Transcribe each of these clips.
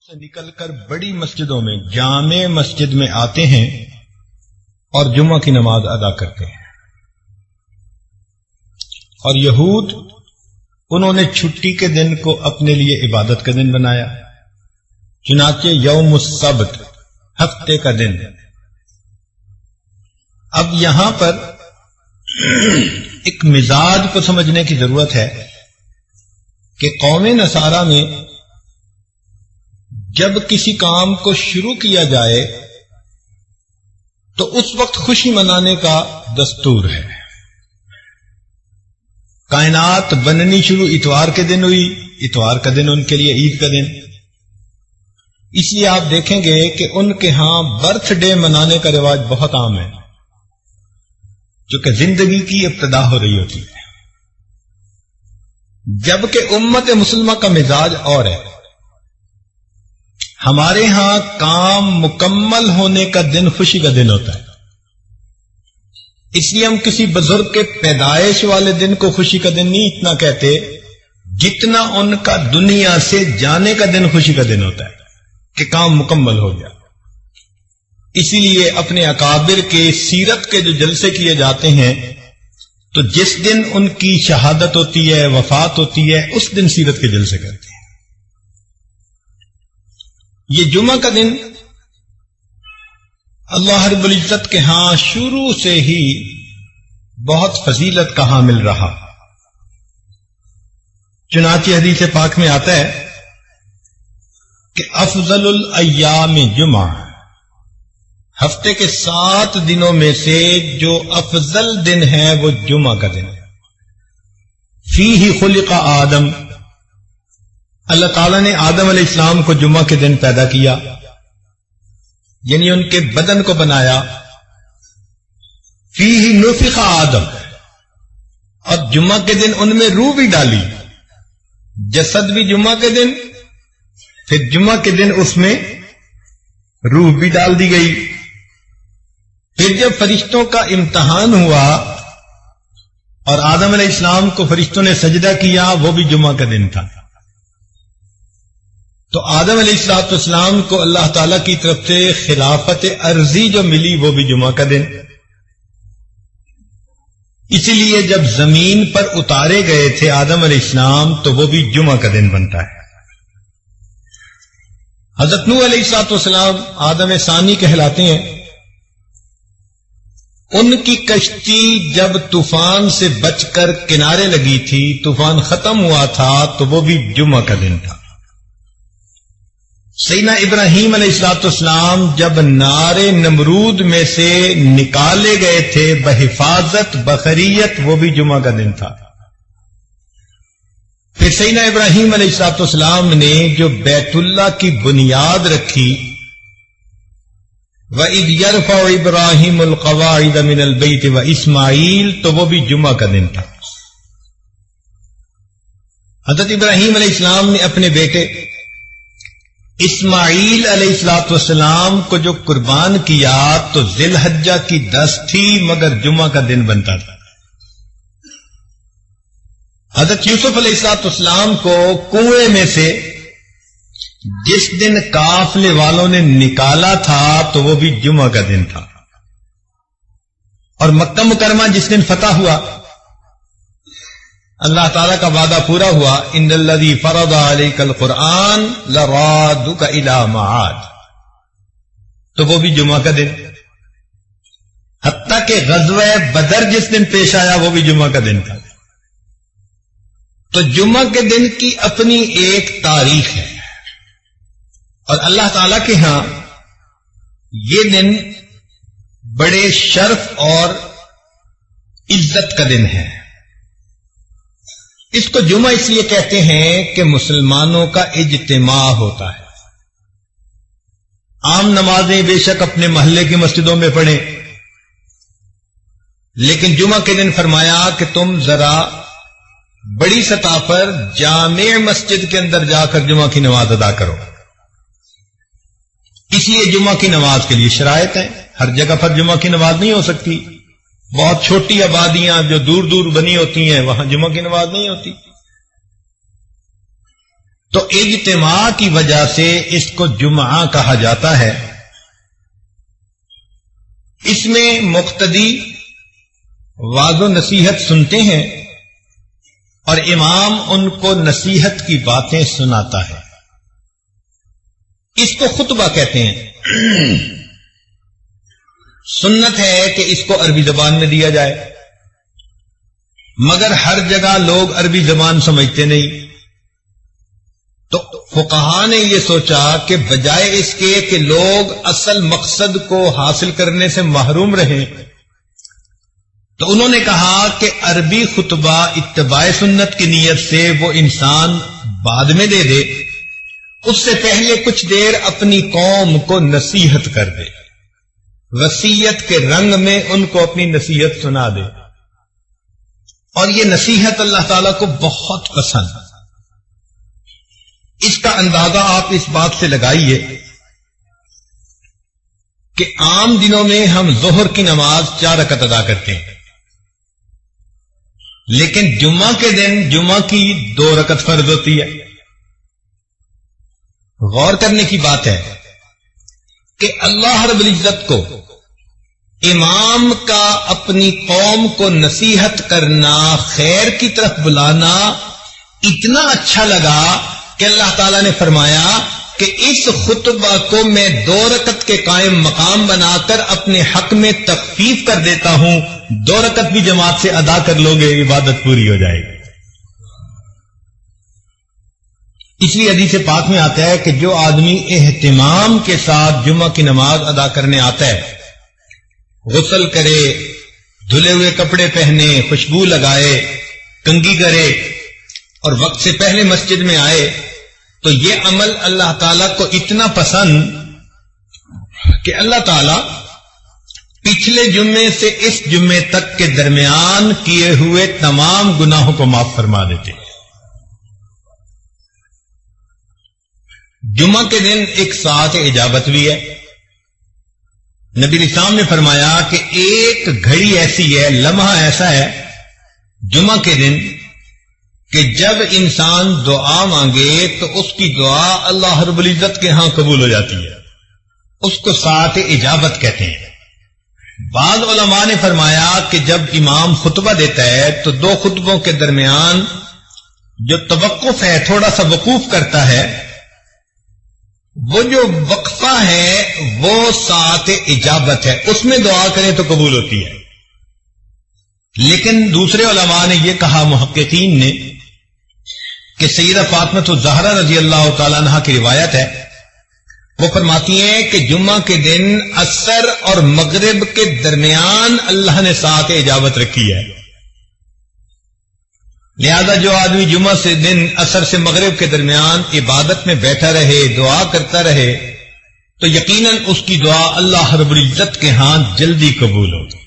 سے نکل کر بڑی مسجدوں میں جامع مسجد میں آتے ہیں اور جمعہ کی نماز ادا کرتے ہیں. اور یہود انہوں نے چھٹی کے دن کو اپنے لیے عبادت کا دن بنایا، چنانچہ یوم السبت ہفتے کا دن. اب یہاں پر ایک مزاج کو سمجھنے کی ضرورت ہے کہ قوم نصارہ میں جب کسی کام کو شروع کیا جائے تو اس وقت خوشی منانے کا دستور ہے. کائنات بننی شروع اتوار کے دن ہوئی، اتوار کا دن ان کے لیے عید کا دن. اس لیے آپ دیکھیں گے کہ ان کے ہاں برتھ ڈے منانے کا رواج بہت عام ہے، جو کہ زندگی کی ابتدا ہو رہی ہوتی ہے. جبکہ امت مسلمہ کا مزاج اور ہے. ہمارے ہاں کام مکمل ہونے کا دن خوشی کا دن ہوتا ہے. اس لیے ہم کسی بزرگ کے پیدائش والے دن کو خوشی کا دن نہیں اتنا کہتے جتنا ان کا دنیا سے جانے کا دن خوشی کا دن ہوتا ہے کہ کام مکمل ہو گیا. اسی لیے اپنے اکابر کے سیرت کے جو جلسے کیے جاتے ہیں تو جس دن ان کی شہادت ہوتی ہے، وفات ہوتی ہے، اس دن سیرت کے جلسے کرتے ہیں. یہ جمعہ کا دن اللہ رب العزت کے ہاں شروع سے ہی بہت فضیلت کا حامل رہا. چنانچہ حدیث پاک میں آتا ہے کہ افضل الایام جمعہ، ہفتے کے 7 دنوں میں سے جو افضل دن ہے وہ جمعہ کا دن ہے. فیہ خلق آدم، اللہ تعالیٰ نے آدم علیہ السلام کو جمعہ کے دن پیدا کیا، یعنی ان کے بدن کو بنایا. فیہ نفخ آدم، اور جمعہ کے دن ان میں روح بھی ڈالی. جسد بھی جمعہ کے دن، پھر جمعہ کے دن اس میں روح بھی ڈال دی گئی. پھر جب فرشتوں کا امتحان ہوا اور آدم علیہ السلام کو فرشتوں نے سجدہ کیا، وہ بھی جمعہ کا دن تھا. تو آدم علیہ السلام کو اللہ تعالی کی طرف سے خلافت ارضی جو ملی وہ بھی جمعہ کا دن. اسی لیے جب زمین پر اتارے گئے تھے آدم علیہ السلام تو وہ بھی جمعہ کا دن بنتا ہے. حضرت نوح علیہ السلام آدم ثانی کہلاتے ہیں. ان کی کشتی جب طوفان سے بچ کر کنارے لگی تھی، طوفان ختم ہوا تھا، تو وہ بھی جمعہ کا دن تھا. سیدنا ابراہیم علیہ السلام جب نار نمرود میں سے نکالے گئے تھے بحفاظت بخریت، وہ بھی جمعہ کا دن تھا. پھر سیدنا ابراہیم علیہ السلام نے جو بیت اللہ کی بنیاد رکھی، وَإِذْ يَرْفَعُ إِبْرَاهِيمُ الْقَوَاعِدَ مِنَ الْبَيْتِ وَإِسْمَاعِيلُ، تو وہ بھی جمعہ کا دن تھا. حضرت ابراہیم علیہ السلام نے اپنے بیٹے اسماعیل علیہ السلام کو جو قربان کیا تو ذی الحجہ کی 10 تھی، مگر جمعہ کا دن بنتا تھا. حضرت یوسف علیہ السلام کو کنویں میں سے جس دن قافلے والوں نے نکالا تھا تو وہ بھی جمعہ کا دن تھا. اور مکہ مکرمہ جس دن فتح ہوا، اللہ تعالیٰ کا وعدہ پورا ہوا، ان الذی فرض علیک القرآن لرادک الی معاد، تو وہ بھی جمعہ کا دن. حتیٰ کہ غزوہ بدر جس دن پیش آیا وہ بھی جمعہ کا دن تھا. تو جمعہ کے دن کی اپنی ایک تاریخ ہے، اور اللہ تعالیٰ کے ہاں یہ دن بڑے شرف اور عزت کا دن ہے. اس کو جمعہ اس لیے کہتے ہیں کہ مسلمانوں کا اجتماع ہوتا ہے. عام نمازیں بے شک اپنے محلے کی مسجدوں میں پڑھیں، لیکن جمعہ کے دن فرمایا کہ تم ذرا بڑی سطح پر جامع مسجد کے اندر جا کر جمعہ کی نماز ادا کرو. اس لیے جمعہ کی نماز کے لیے شرائط ہیں. ہر جگہ پر جمعہ کی نماز نہیں ہو سکتی. بہت چھوٹی آبادیاں جو دور دور بنی ہوتی ہیں وہاں جمعہ کی نماز نہیں ہوتی. تو اجتماع کی وجہ سے اس کو جمعہ کہا جاتا ہے۔ اس میں مقتدی واعظ و نصیحت سنتے ہیں اور امام ان کو نصیحت کی باتیں سناتا ہے، اس کو خطبہ کہتے ہیں۔ سنت ہے کہ اس کو عربی زبان میں دیا جائے، مگر ہر جگہ لوگ عربی زبان سمجھتے نہیں، تو فقہا نے یہ سوچا کہ بجائے اس کے کہ لوگ اصل مقصد کو حاصل کرنے سے محروم رہیں، تو انہوں نے کہا کہ عربی خطبہ اتباع سنت کی نیت سے وہ انسان بعد میں دے دے، اس سے پہلے کچھ دیر اپنی قوم کو نصیحت کر دے، وصیت کے رنگ میں ان کو اپنی نصیحت سنا دے، اور یہ نصیحت اللہ تعالیٰ کو بہت پسند ہے۔ اس کا اندازہ آپ اس بات سے لگائیے کہ عام دنوں میں ہم ظہر کی نماز 4 رکعت ادا کرتے ہیں، لیکن جمعہ کے دن جمعہ کی 2 رکعت فرض ہوتی ہے۔ غور کرنے کی بات ہے کہ اللہ رب العزت کو امام کا اپنی قوم کو نصیحت کرنا، خیر کی طرف بلانا اتنا اچھا لگا کہ اللہ تعالیٰ نے فرمایا کہ اس خطبہ کو میں 2 رکعت کے قائم مقام بنا کر اپنے حق میں تخفیف کر دیتا ہوں، 2 رکعت بھی جماعت سے ادا کر لو گے، عبادت پوری ہو جائے گی۔ اس لیے حدیث پاک میں آتا ہے کہ جو آدمی اہتمام کے ساتھ جمعہ کی نماز ادا کرنے آتا ہے، غسل کرے، دھلے ہوئے کپڑے پہنے، خوشبو لگائے، کنگھی کرے اور وقت سے پہلے مسجد میں آئے، تو یہ عمل اللہ تعالیٰ کو اتنا پسند کہ اللہ تعالیٰ پچھلے جمعے سے اس جمعے تک کے درمیان کیے ہوئے تمام گناہوں کو معاف فرما دیتے ہیں۔ جمعہ کے دن ایک ساعت اجابت بھی ہے۔ نبی الاسلام نے فرمایا کہ ایک گھڑی ایسی ہے، لمحہ ایسا ہے جمعہ کے دن کہ جب انسان دعا مانگے تو اس کی دعا اللہ رب العزت کے ہاں قبول ہو جاتی ہے، اس کو ساعت اجابت کہتے ہیں۔ بعض علماء نے فرمایا کہ جب امام خطبہ دیتا ہے تو 2 خطبوں کے درمیان جو توقف ہے، تھوڑا سا وقوف کرتا ہے، وہ جو وقفہ ہے وہ ساعت اجابت ہے، اس میں دعا کریں تو قبول ہوتی ہے۔ لیکن دوسرے علماء نے یہ کہا، محققین نے، کہ سیدہ فاطمہ الزہرا رضی اللہ تعالیٰ عنہ کی روایت ہے، وہ فرماتی ہیں کہ جمعہ کے دن عصر اور مغرب کے درمیان اللہ نے ساعت اجابت رکھی ہے، لہذا جو آدمی جمعہ سے دن عصر سے مغرب کے درمیان عبادت میں بیٹھا رہے، دعا کرتا رہے، تو یقیناً اس کی دعا اللہ رب العزت کے ہاں جلدی قبول ہوگی۔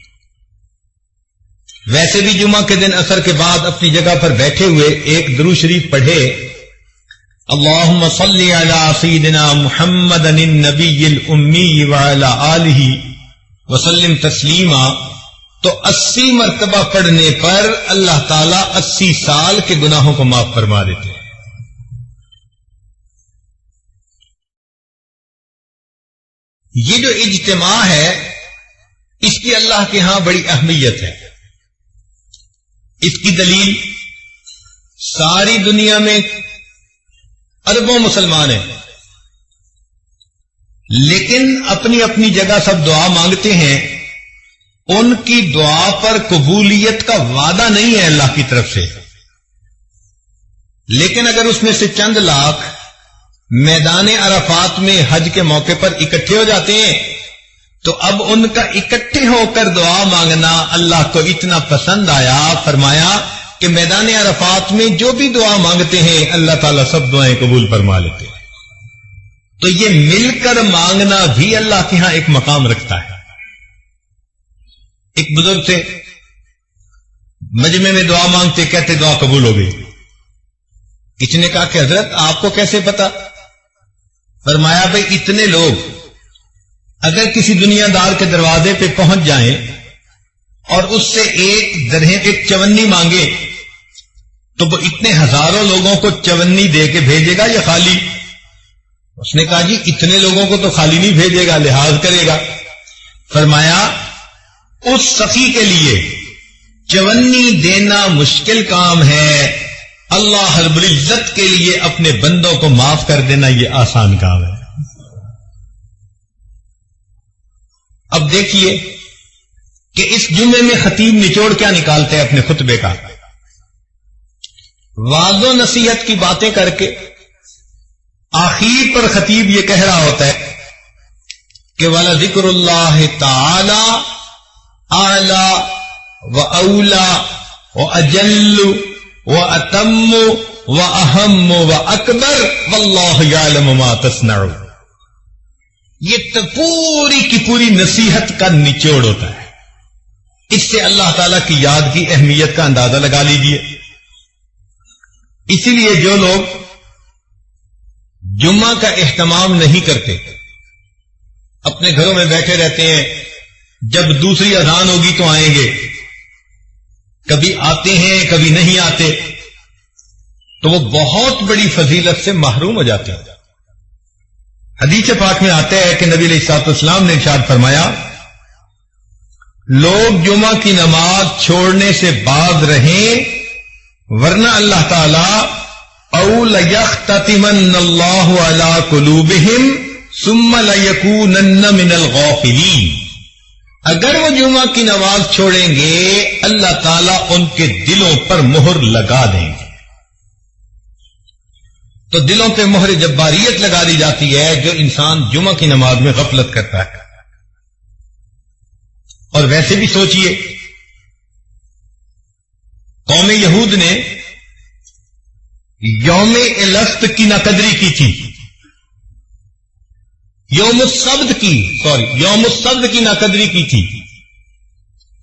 ویسے بھی جمعہ کے دن عصر کے بعد اپنی جگہ پر بیٹھے ہوئے ایک درود شریف پڑھے، اللہم صلی علی سیدنا محمد النبی الامی وعلی آلہ وسلم تسلیما، تو 80 مرتبہ پڑھنے پر اللہ تعالیٰ 80 سال کے گناہوں کو معاف فرما دیتے ہیں۔ یہ جو اجتماع ہے اس کی اللہ کے ہاں بڑی اہمیت ہے۔ اس کی دلیل ساری دنیا میں اربوں مسلمان ہیں، لیکن اپنی اپنی جگہ سب دعا مانگتے ہیں، ان کی دعا پر قبولیت کا وعدہ نہیں ہے اللہ کی طرف سے، لیکن اگر اس میں سے چند لاکھ میدان عرفات میں حج کے موقع پر اکٹھے ہو جاتے ہیں تو اب ان کا اکٹھے ہو کر دعا مانگنا اللہ کو اتنا پسند آیا، فرمایا کہ میدان عرفات میں جو بھی دعا مانگتے ہیں اللہ تعالیٰ سب دعائیں قبول فرما لیتے ہیں۔ تو یہ مل کر مانگنا بھی اللہ کے ہاں ایک مقام رکھتا ہے۔ ایک بزرگ تھے، مجمع میں دعا مانگتے، کہتے دعا قبول ہو گئی۔ کسی نے کہا کہ حضرت آپ کو کیسے پتا؟ فرمایا بھئی اتنے لوگ اگر کسی دنیا دار کے دروازے پہ پہنچ جائیں اور اس سے ایک چونی مانگے تو وہ اتنے ہزاروں لوگوں کو چونی دے کے بھیجے گا یا خالی؟ اس نے کہا جی اتنے لوگوں کو تو خالی نہیں بھیجے گا، لحاظ کرے گا۔ فرمایا اس سخی کے لیے چونی دینا مشکل کام ہے، اللہ رب العزت کے لیے اپنے بندوں کو معاف کر دینا یہ آسان کام ہے۔ اب دیکھیے کہ اس جمعے میں خطیب نچوڑ کیا نکالتے ہیں اپنے خطبے کا۔ واعظ و نصیحت کی باتیں کر کے آخر پر خطیب یہ کہہ رہا ہوتا ہے کہ وَلَذِكْرُ اللَّهِ تَعَالَى أَعْلَى وَأَوْلَى وَأَجَلُّ وَأَتَمُّ وَأَهَمُّ وَأَكْبَرُ وَاللَّهُ يَعْلَمُ مَا تَصْنَعُونَ۔ یہ تو پوری کی پوری نصیحت کا نچوڑ ہوتا ہے۔ اس سے اللہ تعالی کی یاد کی اہمیت کا اندازہ لگا لیجئے۔ اسی لیے جو لوگ جمعہ کا اہتمام نہیں کرتے، اپنے گھروں میں بیٹھے رہتے ہیں، جب دوسری اذان ہوگی تو آئیں گے، کبھی آتے ہیں کبھی نہیں آتے، تو وہ بہت بڑی فضیلت سے محروم ہو جاتے ہیں۔ حدیث پاک میں آتا ہے کہ نبی علیہ الصلوۃ والسلام نے ارشاد فرمایا لوگ جمعہ کی نماز چھوڑنے سے باز رہیں، ورنہ اللہ تعالی او لیختتمن اللہ علی قلوبہم ثم لیکونن من الغافلین، اگر وہ جمعہ کی نماز چھوڑیں گے اللہ تعالیٰ ان کے دلوں پر مہر لگا دیں گے۔ تو دلوں پہ مہر جباریت لگا دی جاتی ہے جو انسان جمعہ کی نماز میں غفلت کرتا ہے۔ اور ویسے بھی سوچئے، قوم یہود نے یوم السبت کی ناقدری کی تھی، یوم السبت کی ناقدری کی تھی۔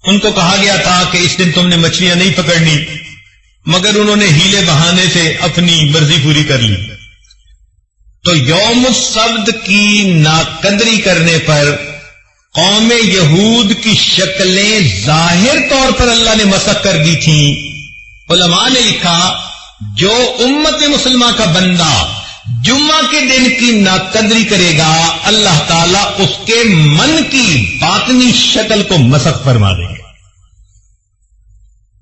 ان کو کہا گیا تھا کہ اس دن تم نے مچھلیاں نہیں پکڑنی، مگر انہوں نے ہیلے بہانے سے اپنی مرضی پوری کر لی۔ تو یوم السبت کی ناقدری کرنے پر قوم یہود کی شکلیں ظاہر طور پر اللہ نے مسخ کر دی تھیں۔ علماء نے لکھا جو امت مسلمہ کا بندہ جمعہ کے دن کی ناقدری کرے گا اللہ تعالیٰ اس کے من کی باطنی شکل کو مسخ فرما دے گا۔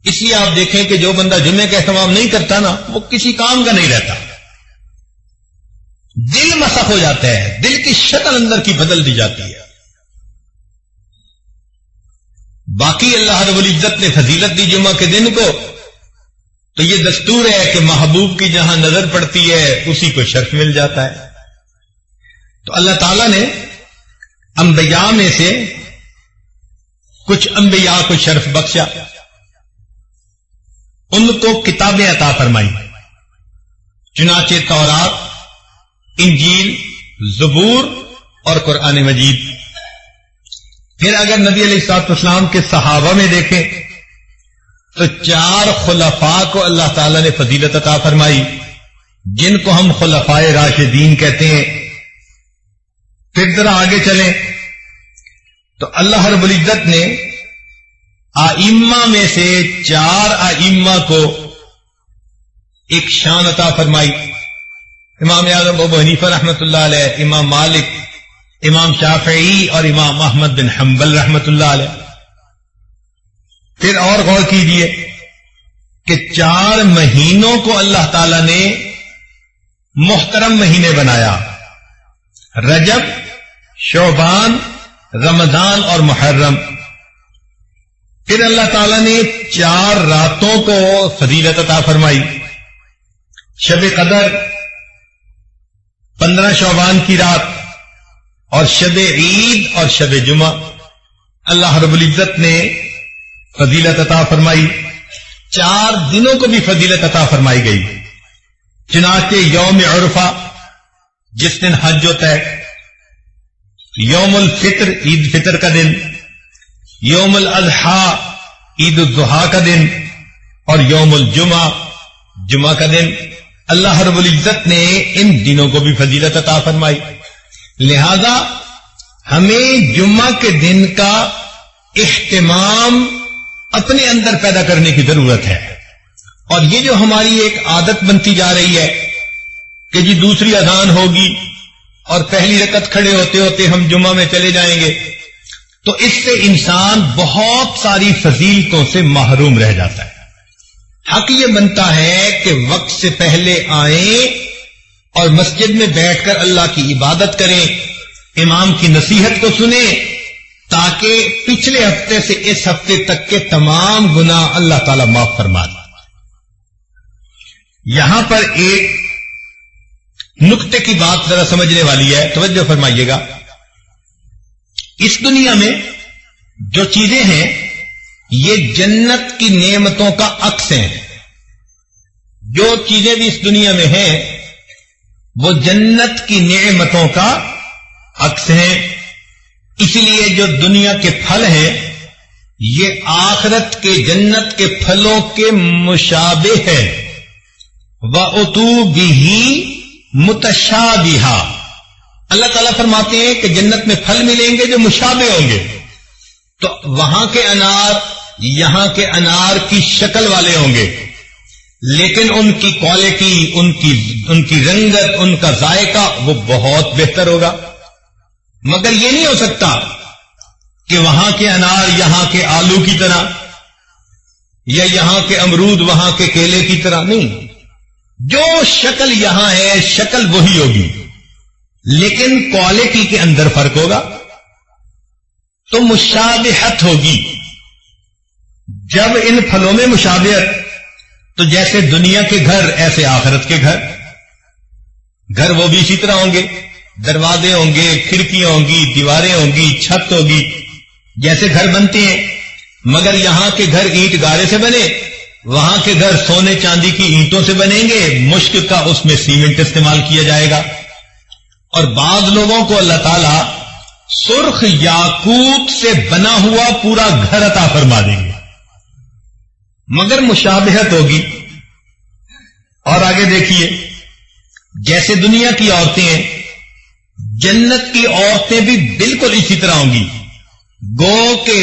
اس لیے آپ دیکھیں کہ جو بندہ جمعے کا اہتمام نہیں کرتا نا وہ کسی کام کا نہیں رہتا، دل مسخ ہو جاتا ہے، دل کی شکل اندر کی بدل دی جاتی ہے۔ باقی اللہ رب العزت نے فضیلت دی جمعہ کے دن کو، تو یہ دستور ہے کہ محبوب کی جہاں نظر پڑتی ہے اسی کو شرف مل جاتا ہے۔ تو اللہ تعالیٰ نے انبیاء میں سے کچھ انبیاء کو شرف بخشا، ان کو کتابیں عطا فرمائی، چنانچہ تورات، انجیل، زبور اور قرآن مجید۔ پھر اگر نبی علیہ الصلوۃ والسلام کے صحابہ میں دیکھیں تو 4 خلفاء کو اللہ تعالیٰ نے فضیلت عطا فرمائی، جن کو ہم خلفائے راشدین کہتے ہیں۔ پھر ذرا آگے چلیں تو اللہ رب العزت نے آئمہ میں سے 4 آئمہ کو ایک شان عطا فرمائی، امام اعظم ابو حنیفہ رحمۃ اللہ علیہ، امام مالک، امام شافعی اور امام احمد بن حنبل رحمۃ اللہ علیہ۔ پھر اور غور کیجئے کہ 4 مہینوں کو اللہ تعالی نے محترم مہینے بنایا، رجب، شعبان، رمضان اور محرم۔ پھر اللہ تعالی نے 4 راتوں کو فضیلت عطا فرمائی، شب قدر، 15 شعبان کی رات، اور شب عید اور شب جمعہ اللہ رب العزت نے فضیلت عطا فرمائی۔ 4 دنوں کو بھی فضیلت عطا فرمائی گئی، چنانچہ یوم عرفہ جس دن حج ہوتا ہے، یوم الفطر عید فطر کا دن، یوم الاضحیٰ عید الاضحیٰ کا دن، اور یوم الجمعہ جمعہ کا دن۔ اللہ رب العزت نے ان دنوں کو بھی فضیلت عطا فرمائی۔ لہذا ہمیں جمعہ کے دن کا اہتمام اپنے اندر پیدا کرنے کی ضرورت ہے، اور یہ جو ہماری ایک عادت بنتی جا رہی ہے کہ جی دوسری اذان ہوگی اور پہلی رکعت کھڑے ہوتے ہوتے ہم جمعہ میں چلے جائیں گے، تو اس سے انسان بہت ساری فضیلتوں سے محروم رہ جاتا ہے۔ حق یہ بنتا ہے کہ وقت سے پہلے آئیں اور مسجد میں بیٹھ کر اللہ کی عبادت کریں، امام کی نصیحت کو سنیں، تاکہ پچھلے ہفتے سے اس ہفتے تک کے تمام گناہ اللہ تعالی معاف فرما دے۔ یہاں پر ایک نقطے کی بات ذرا سمجھنے والی ہے، توجہ فرمائیے گا۔ اس دنیا میں جو چیزیں ہیں یہ جنت کی نعمتوں کا عکس ہیں۔ جو چیزیں بھی اس دنیا میں ہیں وہ جنت کی نعمتوں کا عکس ہیں، اس لیے جو دنیا کے پھل ہیں یہ آخرت کے جنت کے پھلوں کے مشابہ ہیں۔ وَأُتُوا بِهِ مُتَشَابِهًا، اللہ تعالیٰ فرماتے ہیں کہ جنت میں پھل ملیں گے جو مشابہ ہوں گے، تو وہاں کے انار یہاں کے انار کی شکل والے ہوں گے، لیکن ان کی کوالٹی، ان کی رنگت، ان کا ذائقہ وہ بہت بہتر ہوگا۔ مگر یہ نہیں ہو سکتا کہ وہاں کے انار یہاں کے آلو کی طرح، یا یہاں کے امرود وہاں کے کیلے کی طرح، نہیں۔ جو شکل یہاں ہے شکل وہی ہوگی، لیکن کوالٹی کے اندر فرق ہوگا، تو مشابہت ہوگی۔ جب ان پھلوں میں مشابہت، تو جیسے دنیا کے گھر ایسے آخرت کے گھر وہ بھی اسی طرح ہوں گے، دروازے ہوں گے، کھڑکیاں ہوں گی، دیواریں ہوں گی، چھت ہوگی، جیسے گھر بنتے ہیں۔ مگر یہاں کے گھر اینٹ گارے سے بنے، وہاں کے گھر سونے چاندی کی اینٹوں سے بنیں گے، مشک کا اس میں سیمنٹ استعمال کیا جائے گا۔ اور بعض لوگوں کو اللہ تعالیٰ سرخ یاقوت سے بنا ہوا پورا گھر عطا فرما دیں گے، مگر مشابہت ہوگی۔ اور آگے دیکھیے، جیسے دنیا کی عورتیں ہیں، جنت کی عورتیں بھی بالکل اسی طرح ہوں گی، گو کہ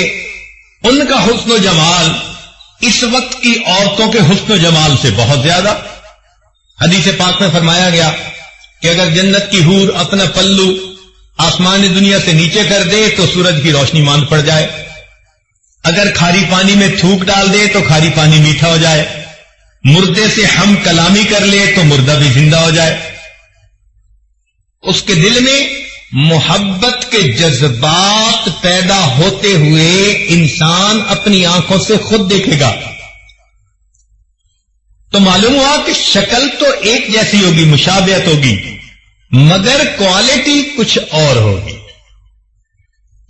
ان کا حسن و جمال اس وقت کی عورتوں کے حسن و جمال سے بہت زیادہ۔ حدیث پاک میں فرمایا گیا کہ اگر جنت کی حور اپنا پلو آسمان دنیا سے نیچے کر دے تو سورج کی روشنی ماند پڑ جائے، اگر کھاری پانی میں تھوک ڈال دے تو کھاری پانی میٹھا ہو جائے، مردے سے ہم کلامی کر لے تو مردہ بھی زندہ ہو جائے۔ اس کے دل میں محبت کے جذبات پیدا ہوتے ہوئے انسان اپنی آنکھوں سے خود دیکھے گا، تو معلوم ہوا کہ شکل تو ایک جیسی ہوگی، مشابہت ہوگی، مگر کوالٹی کچھ اور ہوگی۔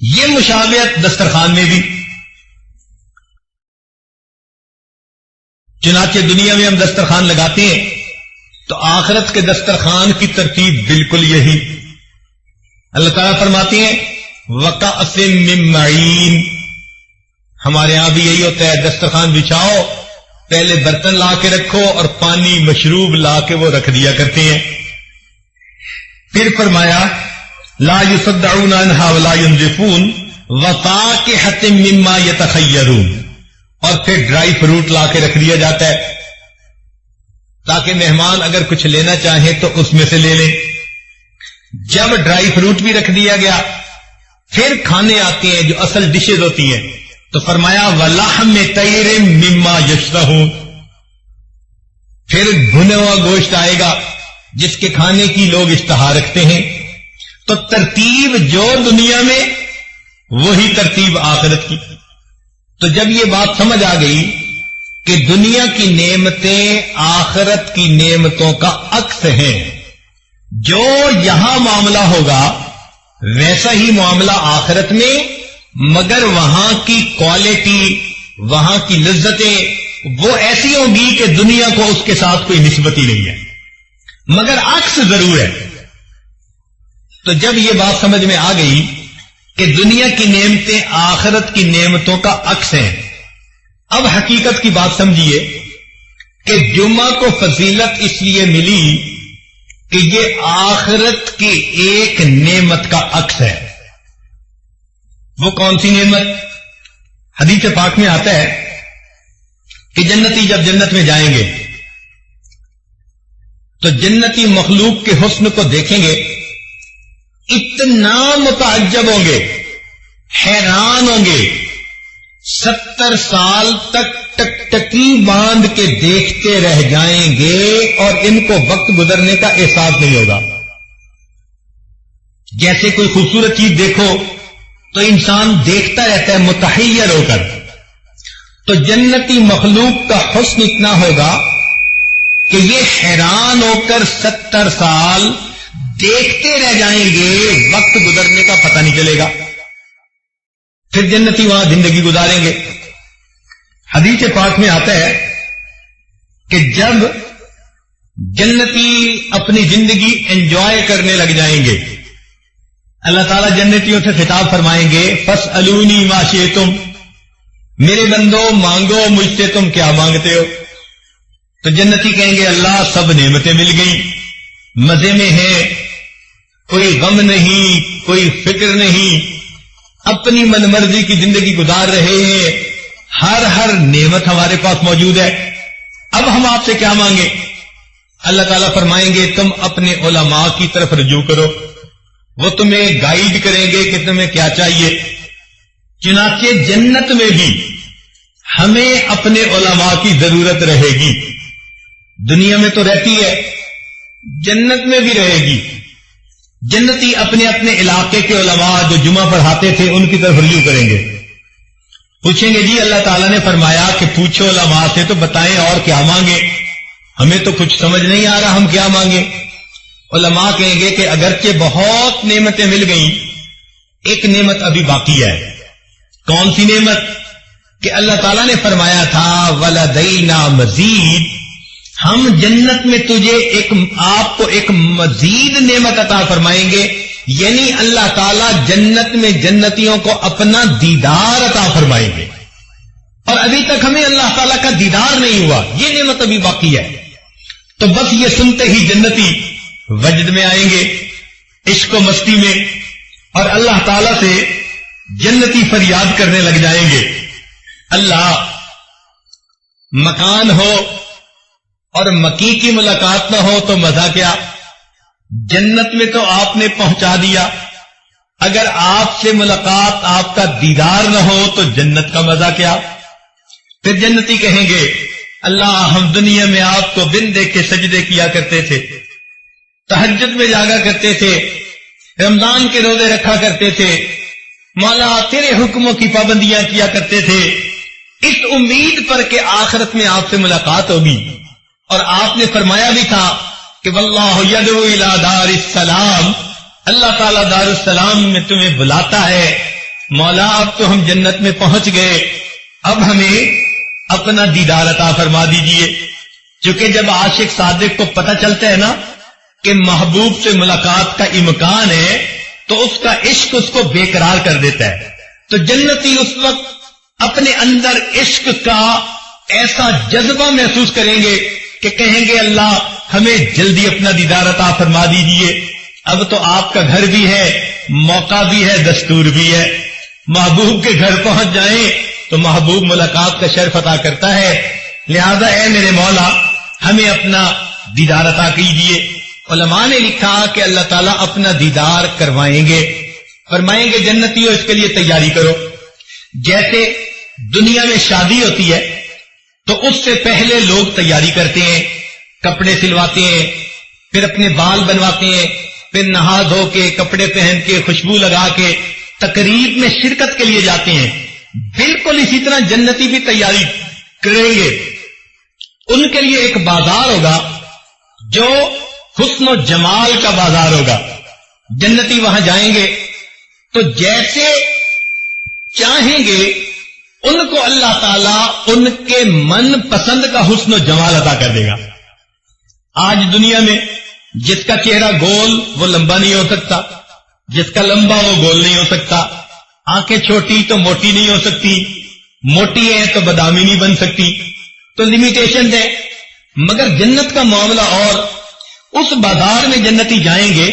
یہ مشابہت دسترخوان میں بھی، چنانچہ دنیا میں ہم دسترخوان لگاتے ہیں تو آخرت کے دسترخوان کی ترتیب بالکل یہی۔ اللہ تعالیٰ فرماتے ہیں وَكَأْسٍ مِّن مَّعِينٍ، ہمارے ہاں بھی یہی ہوتا ہے، دسترخوان بچھاؤ، پہلے برتن لا کے رکھو اور پانی مشروب لا کے وہ رکھ دیا کرتے ہیں۔ پھر فرمایا لا يصدعون عنها ولا ينزفون وفاكهة مما يتخيرون، اور پھر ڈرائی فروٹ لا کے رکھ دیا جاتا ہے تاکہ مہمان اگر کچھ لینا چاہیں تو اس میں سے لے لیں۔ جب ڈرائی فروٹ بھی رکھ دیا گیا، پھر کھانے آتے ہیں جو اصل ڈشز ہوتی ہیں، تو فرمایا وَلَحْمِ طَيْرٍ مِّمَّا يَشْتَهُونَ، پھر بھنا ہوا گوشت آئے گا جس کے کھانے کی لوگ اشتہا رکھتے ہیں۔ تو ترتیب جو دنیا میں وہی ترتیب آخرت کی۔ تو جب یہ بات سمجھ آ گئی کہ دنیا کی نعمتیں آخرت کی نعمتوں کا عکس ہیں، جو یہاں معاملہ ہوگا ویسا ہی معاملہ آخرت میں، مگر وہاں کی کوالٹی، وہاں کی لذتیں وہ ایسی ہوں گی کہ دنیا کو اس کے ساتھ کوئی نسبت ہی نہیں ہے، مگر عکس ضرور ہے۔ تو جب یہ بات سمجھ میں آ گئی کہ دنیا کی نعمتیں آخرت کی نعمتوں کا عکس ہیں، اب حقیقت کی بات سمجھیے کہ جمعہ کو فضیلت اس لیے ملی کہ یہ آخرت کی ایک نعمت کا عکس ہے۔ وہ کون سی نعمت؟ حدیث پاک میں آتا ہے کہ جنتی جب جنت میں جائیں گے تو جنتی مخلوق کے حسن کو دیکھیں گے، اتنا متعجب ہوں گے، حیران ہوں گے، 70 سال تک ٹکٹکی باندھ کے دیکھتے رہ جائیں گے اور ان کو وقت گزرنے کا احساس نہیں ہوگا۔ جیسے کوئی خوبصورت چیز دیکھو تو انسان دیکھتا رہتا ہے متحیر ہو کر، تو جنتی مخلوق کا حسن اتنا ہوگا کہ یہ حیران ہو کر 70 سال دیکھتے رہ جائیں گے، وقت گزرنے کا پتہ نہیں چلے گا۔ پھر جنتی وہاں زندگی گزاریں گے۔ حدیث پاک میں آتا ہے کہ جب جنتی اپنی زندگی انجوائے کرنے لگ جائیں گے، اللہ تعالیٰ جنتیوں سے خطاب فرمائیں گے، فاسألونی ما شئتم، میرے بندو مانگو مجھ سے تم کیا مانگتے ہو۔ تو جنتی کہیں گے اللہ سب نعمتیں مل گئیں، مزے میں ہیں، کوئی غم نہیں، کوئی فکر نہیں، اپنی من مرضی کی زندگی گزار رہے ہیں، ہر نعمت ہمارے پاس موجود ہے، اب ہم آپ سے کیا مانگیں؟ اللہ تعالیٰ فرمائیں گے تم اپنے علماء کی طرف رجوع کرو، وہ تمہیں گائیڈ کریں گے کہ تمہیں کیا چاہیے۔ چنانچہ جنت میں بھی ہمیں اپنے علماء کی ضرورت رہے گی، دنیا میں تو رہتی ہے، جنت میں بھی رہے گی۔ جنتی اپنے اپنے علاقے کے علماء جو جمعہ پڑھاتے تھے ان کی طرف رجوع کریں گے، پوچھیں گے جی اللہ تعالیٰ نے فرمایا کہ پوچھو علماء سے تو بتائیں اور کیا مانگے، ہمیں تو کچھ سمجھ نہیں آ رہا ہم کیا مانگیں۔ علماء کہیں گے کہ اگرچہ بہت نعمتیں مل گئیں، ایک نعمت ابھی باقی ہے۔ کون سی نعمت؟ کہ اللہ تعالیٰ نے فرمایا تھا وَلَدَيْنَا مَزِيدٌ، ہم جنت میں تجھے آپ کو ایک مزید نعمت عطا فرمائیں گے، یعنی اللہ تعالیٰ جنت میں جنتیوں کو اپنا دیدار عطا فرمائیں گے، اور ابھی تک ہمیں اللہ تعالیٰ کا دیدار نہیں ہوا، یہ نعمت ابھی باقی ہے۔ تو بس یہ سنتے ہی جنتی وجد میں آئیں گے، عشق و مستی میں، اور اللہ تعالیٰ سے جنتی فریاد کرنے لگ جائیں گے، اللہ مکان ہو اور مکی کی ملاقات نہ ہو تو مزہ کیا، جنت میں تو آپ نے پہنچا دیا، اگر آپ سے ملاقات آپ کا دیدار نہ ہو تو جنت کا مزہ کیا۔ پھر جنتی کہیں گے اللہ ہم دنیا میں آپ کو بن دیکھ کے سجدے کیا کرتے تھے، تہجد میں جاگا کرتے تھے، رمضان کے روزے رکھا کرتے تھے، مولا تیرے حکموں کی پابندیاں کیا کرتے تھے، اس امید پر کہ آخرت میں آپ سے ملاقات ہوگی، اور آپ نے فرمایا بھی تھا کہ واللہ یدعو الی دار السلام، اللہ تعالیٰ دار السلام میں تمہیں بلاتا ہے، مولا اب تو ہم جنت میں پہنچ گئے، اب ہمیں اپنا دیدار عطا فرما دیجئے۔ چونکہ جب عاشق صادق کو پتہ چلتا ہے نا کہ محبوب سے ملاقات کا امکان ہے تو اس کا عشق اس کو بے قرار کر دیتا ہے، تو جنتی اس وقت اپنے اندر عشق کا ایسا جذبہ محسوس کریں گے کہ کہیں گے اللہ ہمیں جلدی اپنا دیدار عطا فرما دیجئے، اب تو آپ کا گھر بھی ہے، موقع بھی ہے، دستور بھی ہے، محبوب کے گھر پہنچ جائیں تو محبوب ملاقات کا شرف عطا کرتا ہے، لہذا اے میرے مولا ہمیں اپنا دیدار عطا کیجئے۔ علماء نے لکھا کہ اللہ تعالیٰ اپنا دیدار کروائیں گے، فرمائیں گے جنتیوں اس کے لیے تیاری کرو۔ جیسے دنیا میں شادی ہوتی ہے تو اس سے پہلے لوگ تیاری کرتے ہیں، کپڑے سلواتے ہیں، پھر اپنے بال بنواتے ہیں، پھر نہا دھو کے کپڑے پہن کے خوشبو لگا کے تقریب میں شرکت کے لیے جاتے ہیں، بالکل اسی طرح جنتی بھی تیاری کریں گے۔ ان کے لیے ایک بازار ہوگا جو حسن و جمال کا بازار ہوگا، جنتی وہاں جائیں گے تو جیسے چاہیں گے ان کو اللہ تعالیٰ ان کے من پسند کا حسن و جمال عطا کر دے گا۔ آج دنیا میں جس کا چہرہ گول وہ لمبا نہیں ہو سکتا، جس کا لمبا وہ گول نہیں ہو سکتا، آنکھیں چھوٹی تو موٹی نہیں ہو سکتی، موٹی ہے تو بادامی نہیں بن سکتی، تو لمیٹیشن ہے۔ مگر جنت کا معاملہ اور، اس بازار میں جنتی جائیں گے،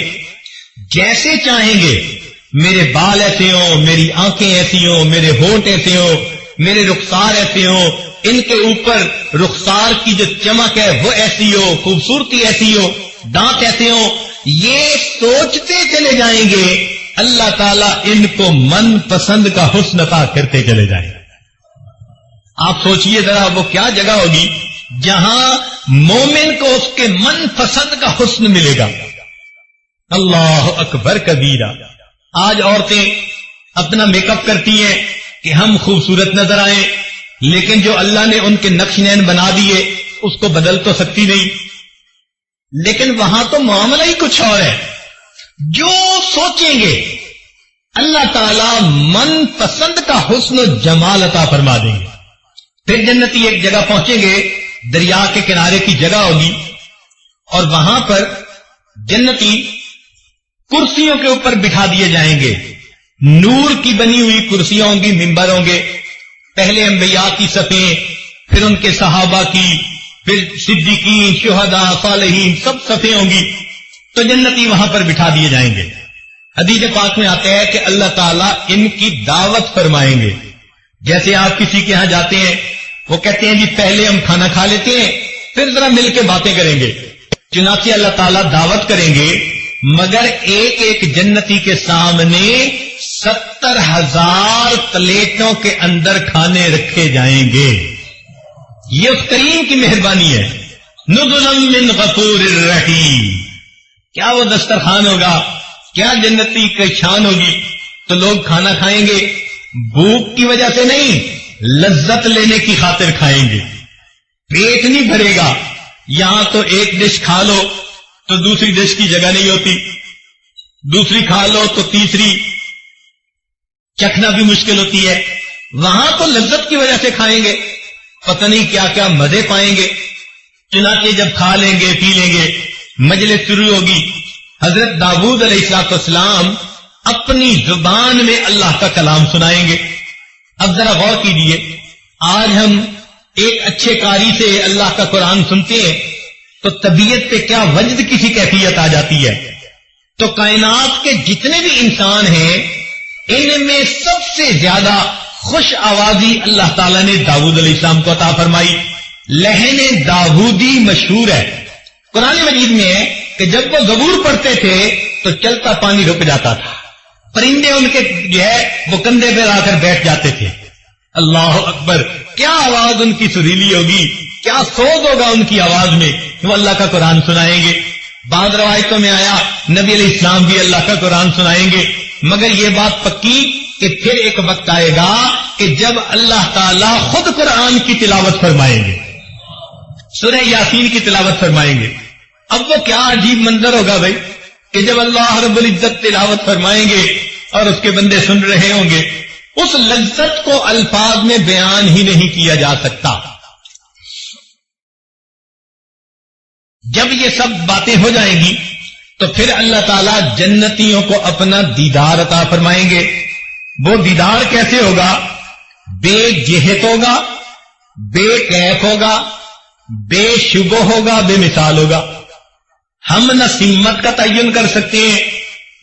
جیسے چاہیں گے میرے بال ایسے ہوں، میری آنکھیں ایسی ہوں، میرے ہونٹ ایسے ہوں، میرے رخسار ایسے ہوں، ان کے اوپر رخسار کی جو چمک ہے وہ ایسی ہو، خوبصورتی ایسی ہو، دانت ایسے ہوں، یہ سوچتے چلے جائیں گے، اللہ تعالیٰ ان کو من پسند کا حسن عطا کرتے چلے جائیں گے۔ آپ سوچئے ذرا وہ کیا جگہ ہوگی جہاں مومن کو اس کے من پسند کا حسن ملے گا۔ اللہ اکبر کبیرہ۔ آج عورتیں اپنا میک اپ کرتی ہیں کہ ہم خوبصورت نظر آئیں، لیکن جو اللہ نے ان کے نقش نین بنا دیے اس کو بدل تو سکتی نہیں، لیکن وہاں تو معاملہ ہی کچھ اور ہے۔ جو سوچیں گے اللہ تعالیٰ من پسند کا حسن و جمال عطا فرما دیں گے۔ پھر جنتی ایک جگہ پہنچیں گے، دریا کے کنارے کی جگہ ہوگی، اور وہاں پر جنتی کرسیوں کے اوپر بٹھا دیے جائیں گے، نور کی بنی ہوئی کرسیاں ہوں گی، ممبر ہوں گے، پہلے انبیاء کی صفیں، پھر ان کے صحابہ کی، پھر صدیقین، شہداء، صالحین، سب صفیں ہوں گی، تو جنتی وہاں پر بٹھا دیے جائیں گے۔ حدیث پاک میں آتا ہے کہ اللہ تعالیٰ ان کی دعوت فرمائیں گے۔ جیسے آپ کسی کے ہاں جاتے ہیں، وہ کہتے ہیں جی پہلے ہم کھانا کھا لیتے ہیں پھر ذرا مل کے باتیں کریں گے، چنانچہ اللہ تعالیٰ دعوت کریں گے، مگر ایک ایک جنتی کے سامنے 70,000 پلیٹوں کے اندر کھانے رکھے جائیں گے۔ یہ اس کریم کی مہربانی ہے۔ نزلا من غفور الرحیم۔ کیا وہ دسترخوان ہوگا، کیا جنتی کی شان ہوگی، تو لوگ کھانا کھائیں گے بھوک کی وجہ سے نہیں، لذت لینے کی خاطر کھائیں گے، پیٹ نہیں بھرے گا۔ یہاں تو ایک ڈش کھا لو تو دوسری ڈش کی جگہ نہیں ہوتی، دوسری کھا لو تو تیسری چکھنا بھی مشکل ہوتی ہے۔ وہاں تو لذت کی وجہ سے کھائیں گے، پتہ نہیں کیا کیا مزے پائیں گے۔ چنانچہ جب کھا لیں گے پی لیں گے، مجلس شروع ہوگی۔ حضرت داؤد علیہ السلام اپنی زبان میں اللہ کا کلام سنائیں گے۔ اب ذرا غور کیجیے، آج ہم ایک اچھے قاری سے اللہ کا قرآن سنتے ہیں تو طبیعت پہ کیا وجد کسی کیفیت آ جاتی ہے۔ تو کائنات کے جتنے بھی انسان ہیں ان میں سب سے زیادہ خوش آوازی اللہ تعالیٰ نے داؤد علیہ السلام کو عطا فرمائی۔ لہن داؤدی مشہور ہے، قرآن مجید میں ہے کہ جب وہ زبور پڑھتے تھے تو چلتا پانی رک جاتا تھا، پرندے ان کے جو ہے وہ کندھے پہ آ کر بیٹھ جاتے تھے۔ اللہ اکبر، کیا آواز ان کی سریلی ہوگی، کیا سوز ہوگا ان کی آواز میں، وہ اللہ کا قرآن سنائیں گے۔ بعض روایتوں میں آیا نبی علیہ السلام بھی اللہ کا قرآن سنائیں گے، مگر یہ بات پکی کہ پھر ایک وقت آئے گا کہ جب اللہ تعالیٰ خود قرآن کی تلاوت فرمائیں گے، سورہ یاسین کی تلاوت فرمائیں گے۔ اب وہ کیا عجیب منظر ہوگا بھائی کہ جب اللہ رب العزت تلاوت فرمائیں گے اور اس کے بندے سن رہے ہوں گے، اس لذت کو الفاظ میں بیان ہی نہیں کیا جا سکتا۔ جب یہ سب باتیں ہو جائیں گی تو پھر اللہ تعالیٰ جنتیوں کو اپنا دیدار عطا فرمائیں گے۔ وہ دیدار کیسے ہوگا؟ بے جہت ہوگا، بے کیف ہوگا، بے شبہ ہوگا، بے مثال ہوگا۔ ہم نہ سمت کا تعین کر سکتے ہیں،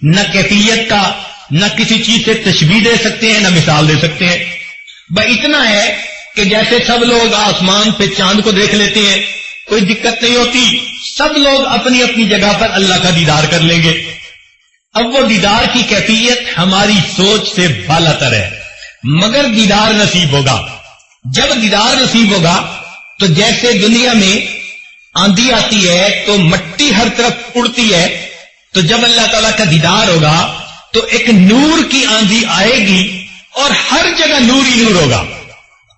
نہ کیفیت کا، نہ کسی چیز سے تشبیہ دے سکتے ہیں، نہ مثال دے سکتے ہیں۔ بس اتنا ہے کہ جیسے سب لوگ آسمان پہ چاند کو دیکھ لیتے ہیں، کوئی دقت نہیں ہوتی، سب لوگ اپنی اپنی جگہ پر اللہ کا دیدار کر لیں گے۔ اب وہ دیدار کی کیفیت ہماری سوچ سے بالا تر ہے، مگر دیدار نصیب ہوگا۔ جب دیدار نصیب ہوگا تو جیسے دنیا میں آندھی آتی ہے تو مٹی ہر طرف اڑتی ہے، تو جب اللہ تعالیٰ کا دیدار ہوگا تو ایک نور کی آندھی آئے گی اور ہر جگہ نور ہی نور ہوگا۔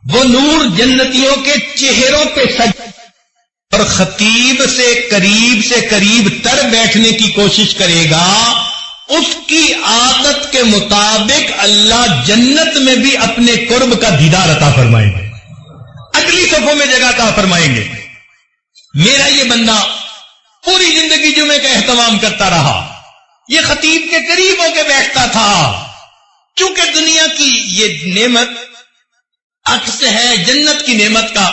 وہ نور جنتیوں کے چہروں پہ سج اور خطیب سے قریب تر بیٹھنے کی کوشش کرے گا، اس کی عادت کے مطابق اللہ جنت میں بھی اپنے قرب کا دیدار عطا فرمائیں گے، اگلی صفوں میں جگہ عطا فرمائیں گے۔ میرا یہ بندہ پوری زندگی جمعے کا اہتمام کرتا رہا، یہ خطیب کے قریب ہو کے بیٹھتا تھا، چونکہ دنیا کی یہ نعمت عکس ہے جنت کی نعمت کا،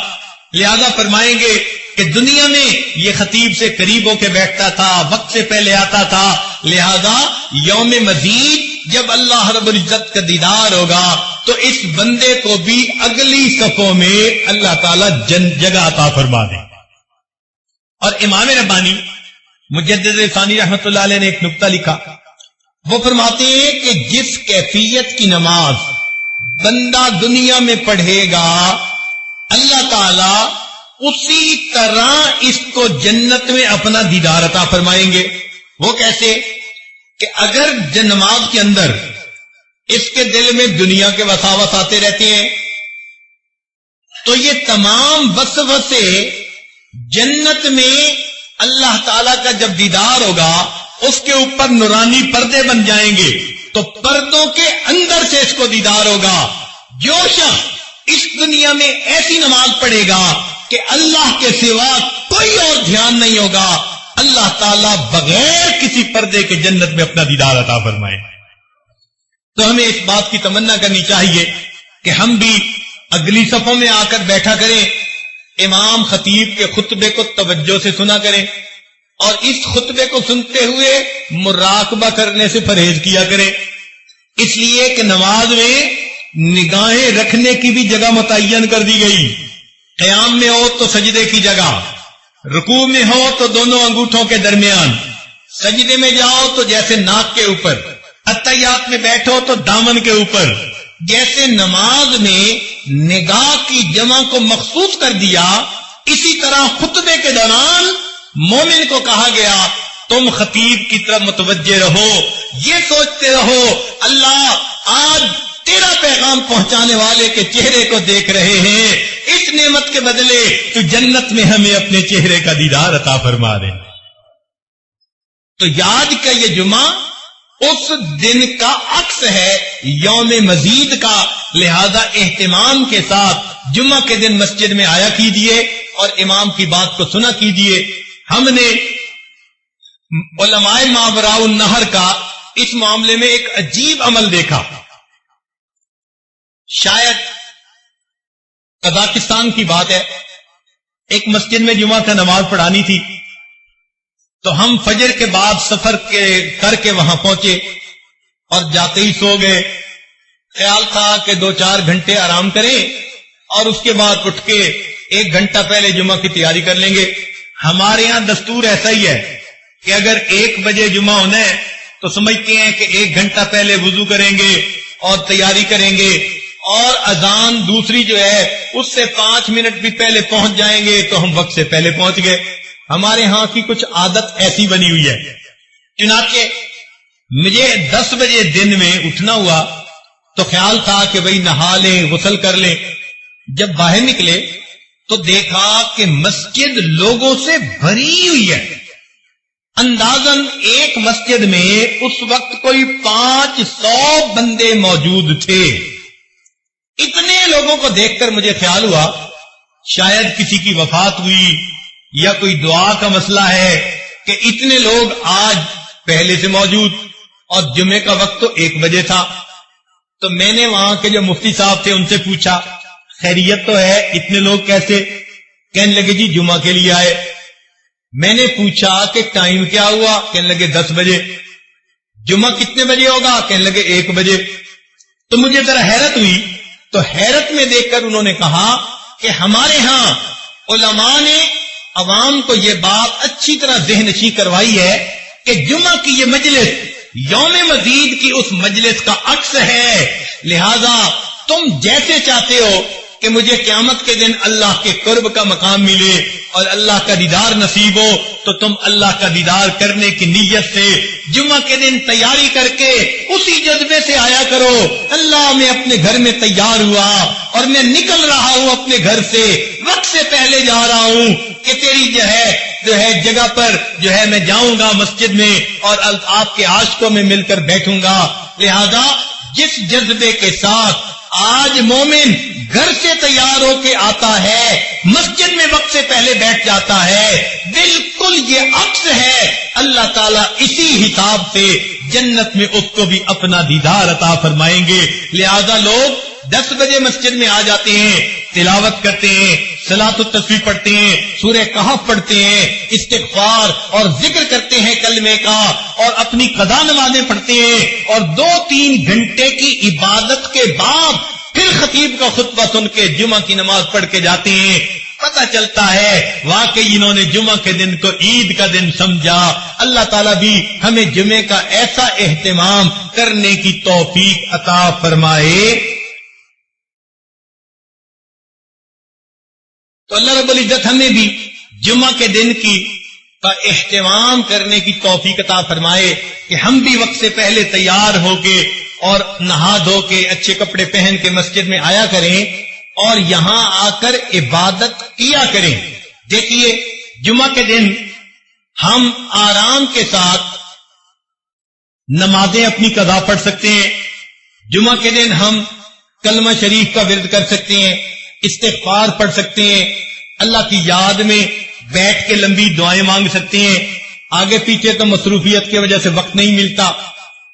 لہذا فرمائیں گے کہ دنیا میں یہ خطیب سے قریب ہو کے بیٹھتا تھا، وقت سے پہلے آتا تھا، لہذا یوم مزید جب اللہ رب العزت کا دیدار ہوگا تو اس بندے کو بھی اگلی صفوں میں اللہ تعالیٰ جگہ عطا فرما دے. اور امام ربانی مجدد ثانی رحمت اللہ علیہ نے ایک نقطہ لکھا. وہ فرماتے ہیں کہ جس کیفیت کی نماز بندہ دنیا میں پڑھے گا اللہ تعالیٰ اسی طرح اس کو جنت میں اپنا دیدار عطا فرمائیں گے. وہ کیسے کہ اگر نماز کے اندر اس کے دل میں دنیا کے وساوس آتے رہتے ہیں تو یہ تمام وسوسے جنت میں اللہ تعالیٰ کا جب دیدار ہوگا اس کے اوپر نورانی پردے بن جائیں گے تو پردوں کے اندر سے اس کو دیدار ہوگا. جو شخص اس دنیا میں ایسی نماز پڑھے گا کہ اللہ کے سوا کوئی اور دھیان نہیں ہوگا اللہ تعالیٰ بغیر کسی پردے کے جنت میں اپنا دیدار عطا فرمائے. تو ہمیں اس بات کی تمنا کرنی چاہیے کہ ہم بھی اگلی صفوں میں آ کر بیٹھا کریں, امام خطیب کے خطبے کو توجہ سے سنا کریں اور اس خطبے کو سنتے ہوئے مراقبہ کرنے سے پرہیز کیا کریں. اس لیے کہ نماز میں نگاہیں رکھنے کی بھی جگہ متعین کر دی گئی. قیام میں ہو تو سجدے کی جگہ, رکوع میں ہو تو دونوں انگوٹھوں کے درمیان, سجدے میں جاؤ تو جیسے ناک کے اوپر, اتحیات میں بیٹھو تو دامن کے اوپر. جیسے نماز میں نگاہ کی جمع کو مخصوص کر دیا اسی طرح خطبے کے دوران مومن کو کہا گیا تم خطیب کی طرف متوجہ رہو, یہ سوچتے رہو اللہ آج تیرا پیغام پہنچانے والے کے چہرے کو دیکھ رہے ہیں, اس نعمت کے بدلے تو جنت میں ہمیں اپنے چہرے کا دیدار عطا فرما دے. تو یاد کا یہ جمعہ اس دن کا عکس ہے, یوم مزید کا, لہذا اہتمام کے ساتھ جمعہ کے دن مسجد میں آیا کیجیے اور امام کی بات کو سنا کیجیے. ہم نے علماء ماوراء النہر کا اس معاملے میں ایک عجیب عمل دیکھا. شاید قزاقستان کی بات ہے, ایک مسجد میں جمعہ کا نماز پڑھانی تھی تو ہم فجر کے بعد سفر کر کے وہاں پہنچے اور جاتے ہی سو گئے. خیال تھا کہ 2-4 گھنٹے آرام کریں اور اس کے بعد اٹھ کے 1 گھنٹہ پہلے جمعہ کی تیاری کر لیں گے. ہمارے ہاں دستور ایسا ہی ہے کہ اگر 1 بجے جمعہ ہونا ہے تو سمجھتے ہیں کہ 1 گھنٹہ پہلے وضو کریں گے اور تیاری کریں گے اور اذان دوسری جو ہے اس سے 5 منٹ بھی پہلے پہنچ جائیں گے تو ہم وقت سے پہلے پہنچ گئے. ہمارے ہاں کی کچھ عادت ایسی بنی ہوئی ہے. چنانچہ مجھے 10 بجے دن میں اٹھنا ہوا تو خیال تھا کہ بھئی نہا لیں, غسل کر لیں. جب باہر نکلے تو دیکھا کہ مسجد لوگوں سے بھری ہوئی ہے. اندازاً ایک مسجد میں اس وقت کوئی 500 بندے موجود تھے. اتنے لوگوں کو دیکھ کر مجھے خیال ہوا شاید کسی کی وفات ہوئی یا کوئی دعا کا مسئلہ ہے کہ اتنے لوگ آج پہلے سے موجود, اور جمعے کا وقت تو 1 بجے تھا. تو میں نے وہاں کے جو مفتی صاحب تھے ان سے پوچھا خیریت تو ہے, اتنے لوگ کیسے؟ کہنے لگے جی جمعہ کے لیے آئے. میں نے پوچھا کہ ٹائم کیا ہوا؟ کہنے لگے 10 بجے. جمعہ کتنے بجے ہوگا؟ کہنے لگے 1 بجے. تو مجھے ذرا حیرت ہوئی, تو حیرت میں دیکھ کر انہوں نے کہا کہ ہمارے ہاں علماء نے عوام کو یہ بات اچھی طرح ذہن نشیں کروائی ہے کہ جمعہ کی یہ مجلس یوم مزید کی اس مجلس کا عکس ہے. لہذا تم جیسے چاہتے ہو کہ مجھے قیامت کے دن اللہ کے قرب کا مقام ملے اور اللہ کا دیدار نصیب ہو, تو تم اللہ کا دیدار کرنے کی نیت سے جمعہ کے دن تیاری کر کے اسی جذبے سے آیا کرو. اللہ میں اپنے گھر میں تیار ہوا اور میں نکل رہا ہوں اپنے گھر سے, وقت سے پہلے جا رہا ہوں کہ تیری جو ہے جگہ پر جو ہے میں جاؤں گا مسجد میں اور آپ کے عاشقوں میں مل کر بیٹھوں گا. لہذا جس جذبے کے ساتھ آج مومن گھر سے تیار ہو کے آتا ہے, مسجد میں وقت سے پہلے بیٹھ جاتا ہے, بالکل یہ عکس ہے. اللہ تعالیٰ اسی حساب سے جنت میں اس کو بھی اپنا دیدار عطا فرمائیں گے. لہذا لوگ 10 بجے مسجد میں آ جاتے ہیں, تلاوت کرتے ہیں, صلاۃ التسبیح پڑھتے ہیں، سورہ کہف پڑھتے ہیں، استغفار اور ذکر کرتے ہیں کلمے کا، اور اپنی قضا نمازیں پڑھتے ہیں، اور 2-3 گھنٹے کی عبادت کے بعد پھر خطیب کا خطبہ سن کے جمعہ کی نماز پڑھ کے جاتے ہیں، پتہ چلتا ہے واقعی انہوں نے جمعہ کے دن کو عید کا دن سمجھا۔ اللہ تعالیٰ بھی ہمیں جمعے کا ایسا اہتمام کرنے کی توفیق عطا فرمائے۔ تو اللہ رب العزت ہمیں بھی جمعہ کے دن کا اہتمام کرنے کی توفیق عطا فرمائے کہ ہم بھی وقت سے پہلے تیار ہو کے اور نہا دھو کے اچھے کپڑے پہن کے مسجد میں آیا کریں اور یہاں آ کر عبادت کیا کریں۔ دیکھیے جمعہ کے دن ہم آرام کے ساتھ نمازیں اپنی قضا پڑھ سکتے ہیں، جمعہ کے دن ہم کلمہ شریف کا ورد کر سکتے ہیں، استغفار پڑھ سکتے ہیں، اللہ کی یاد میں بیٹھ کے لمبی دعائیں مانگ سکتے ہیں۔ آگے پیچھے تو مصروفیت کی وجہ سے وقت نہیں ملتا،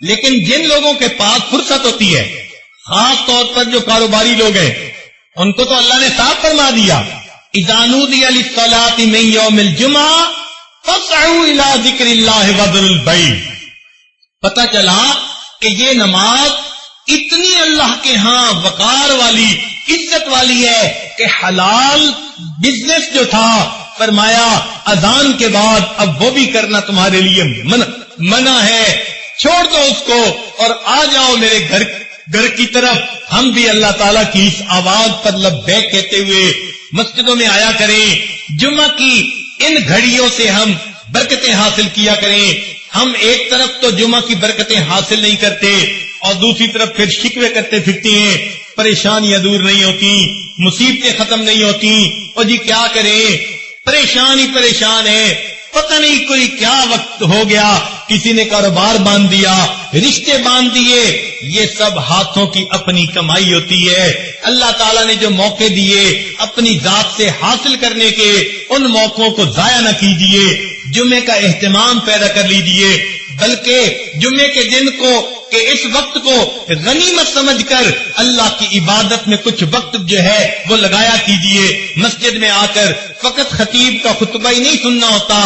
لیکن جن لوگوں کے پاس فرصت ہوتی ہے، خاص طور پر جو کاروباری لوگ ہیں، ان کو تو اللہ نے صاف فرما دیا، اذا نودی للصلاۃ من یوم الجمعہ فاسعوا الی ذکر اللہ وذروا البیع۔ پتہ چلا کہ یہ نماز اتنی اللہ کے ہاں وقار والی، عزت والی ہے کہ حلال بزنس جو تھا، فرمایا اذان کے بعد اب وہ بھی کرنا تمہارے لیے منع ہے، چھوڑ دو اس کو اور آ جاؤ میرے گھر کی طرف۔ ہم بھی اللہ تعالیٰ کی اس آواز پر لبیک کہتے ہوئے مسجدوں میں آیا کریں، جمعہ کی ان گھڑیوں سے ہم برکتیں حاصل کیا کریں۔ ہم ایک طرف تو جمعہ کی برکتیں حاصل نہیں کرتے اور دوسری طرف پھر شکوے کرتے پھرتے ہیں، پریشانیاں دور نہیں ہوتی، مصیبتیں ختم نہیں ہوتی، اور جی کیا کریں، پریشان ہی پریشان ہے، پتہ نہیں کوئی کیا وقت ہو گیا، کسی نے کاروبار باندھ دیا، رشتے باندھ دیے۔ یہ سب ہاتھوں کی اپنی کمائی ہوتی ہے۔ اللہ تعالیٰ نے جو موقع دیے اپنی ذات سے حاصل کرنے کے، ان موقعوں کو ضائع نہ کیجیے، جمعے کا اہتمام پیدا کر لیجیے، بلکہ جمعے کے دن کو کہ اس وقت کو غنیمت سمجھ کر اللہ کی عبادت میں کچھ وقت جو ہے وہ لگایا کیجیے۔ مسجد میں آ کر فقط خطیب کا خطبہ ہی نہیں سننا ہوتا،